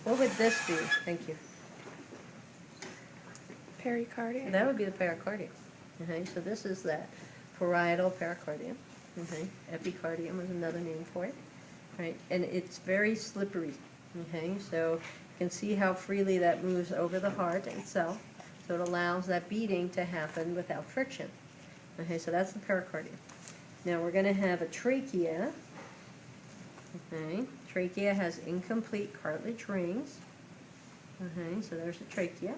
What would this be? Thank you. Pericardium. That would be the pericardium. Okay, so this is that parietal pericardium. Okay, epicardium is another name for it. Right, and it's very slippery. Okay, so you can see how freely that moves over the heart itself. So it allows that beating to happen without friction. Okay, so that's the pericardium. Now we're going to have a trachea. Okay, trachea has incomplete cartilage rings. Okay, so there's the trachea.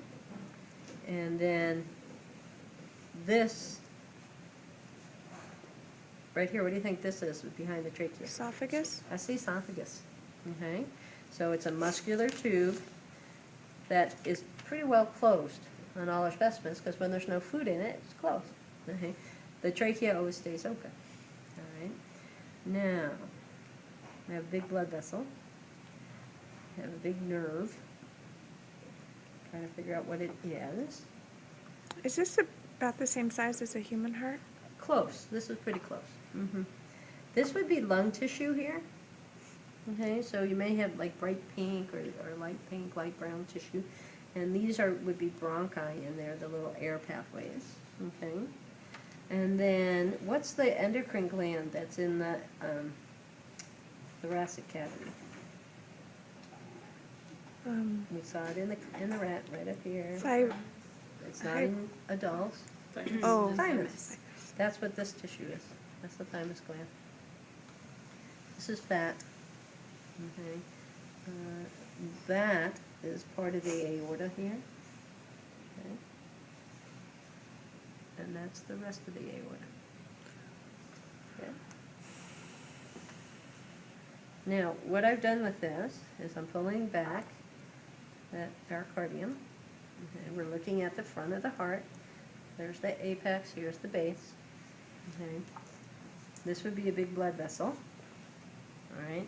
And then this, right here, what do you think this is behind the trachea? Esophagus. That's the esophagus. Okay, so it's a muscular tube that is pretty well closed on all our specimens because when there's no food in it, it's closed. Okay, the trachea always stays open. All right, now we have a big blood vessel. We have a big nerve. Trying to figure out what it is. Is this about the same size as a human heart? Close. This is pretty close. This would be lung tissue here. Okay, so you may have like bright pink or light pink, light brown tissue. And these would be bronchi in there, the little air pathways. Okay. And then what's the endocrine gland that's in the thoracic cavity? We saw it in the rat right up here. It's not in adults. Oh, Thymus. That's what this tissue is. That's the thymus gland. This is fat. Okay. That is part of the aorta here. Okay. And that's the rest of the aorta. Okay. Now, what I've done with this is I'm pulling back that pericardium. Okay, we're looking at the front of the heart. There's the apex, here's the base. Okay. This would be a big blood vessel. All right.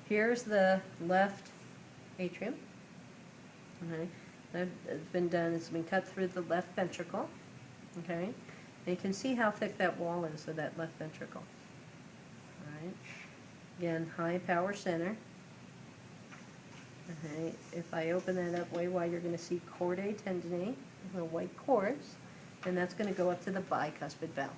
Here's the left atrium. Okay. That's been done, it's been cut through the left ventricle. Okay. And you can see how thick that wall is of that left ventricle. All right. Again, high power center. Okay, if I open that up way wide, you're going to see chordae tendineae, little white cords, and that's going to go up to the bicuspid valve.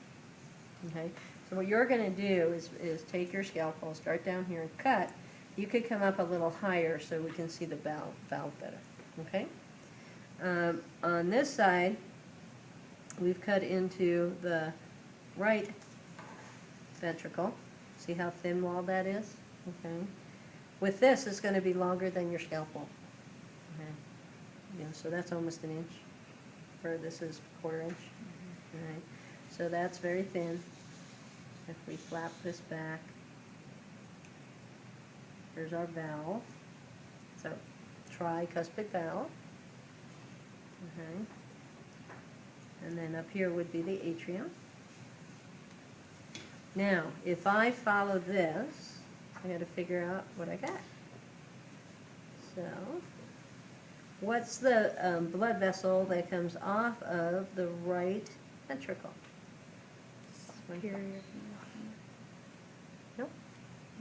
Okay, so what you're going to do is take your scalpel, start down here and cut. You could come up a little higher so we can see the valve better. Okay, on this side, we've cut into the right ventricle. See how thin walled that is? Okay. With this, it's going to be longer than your scalpel. Okay. Yeah, so that's almost an inch. Or this is a quarter inch. All right. So that's very thin. If we flap this back, here's our valve. So tricuspid valve. Okay. And then up here would be the atrium. Now, if I follow this, I got to figure out what I got. So, what's the blood vessel that comes off of the right ventricle? superior. Nope.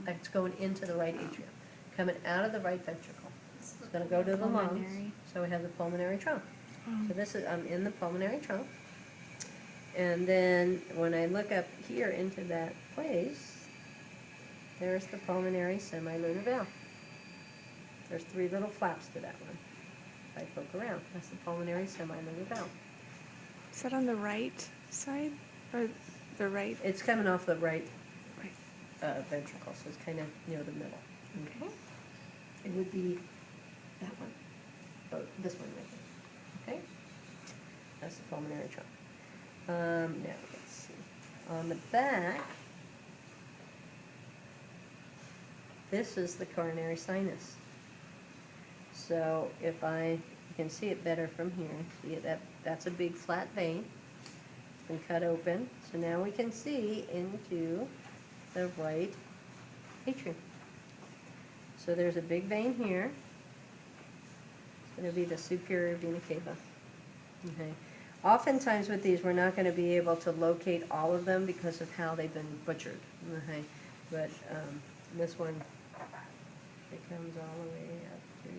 It's going into the right atrium. Coming out of the right ventricle. It's going to go to the lungs. So we have the pulmonary trunk. So this is, I'm in the pulmonary trunk. And then when I look up here into that place, there's the pulmonary semilunar valve. There's 3 little flaps to that one. If I poke around, that's the pulmonary semilunar valve. Is that on the right side or the right? It's coming off the right ventricle, so it's kind of near the middle. Okay. It would be that one. Oh, this one right there. Okay. That's the pulmonary trunk. Now let's see. On the back, this is the coronary sinus. So if you can see it better from here. See that's a big flat vein. It's been cut open. So now we can see into the right atrium. So there's a big vein here. It's going to be the superior vena cava. Okay. Oftentimes with these, we're not going to be able to locate all of them because of how they've been butchered. Okay. But this one, it comes all the way up to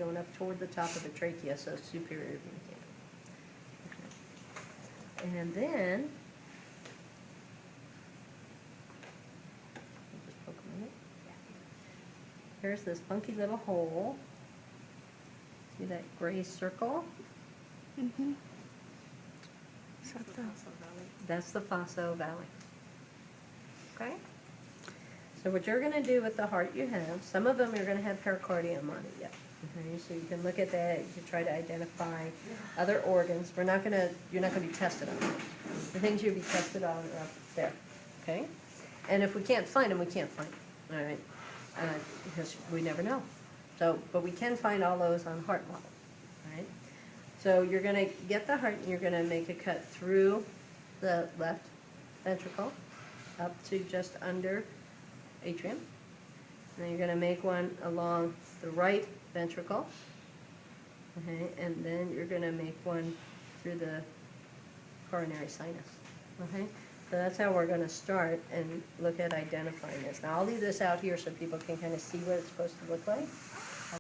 going up toward the top of the trachea, so superior vena cava. Okay. And then, just poke a minute. Here's this funky little hole. See that gray circle? Mm-hmm. Is that the... That's the fosso valley. Okay? So what you're going to do with the heart you have, some of them you're going to have pericardium on it yet. Okay? So you can look at that, you can try to identify other organs. You're not going to be tested on them. The things you'll be tested on are up there. Okay? And if we can't find them, we can't find them. All right? Because we never know. So, but we can find all those on heart model. All right? So you're going to get the heart and you're going to make a cut through the left ventricle up to just under atrium. And then you're going to make one along the right ventricle. Okay, and then you're going to make one through the coronary sinus. Okay, so that's how we're going to start and look at identifying this. Now I'll leave this out here so people can kind of see what it's supposed to look like.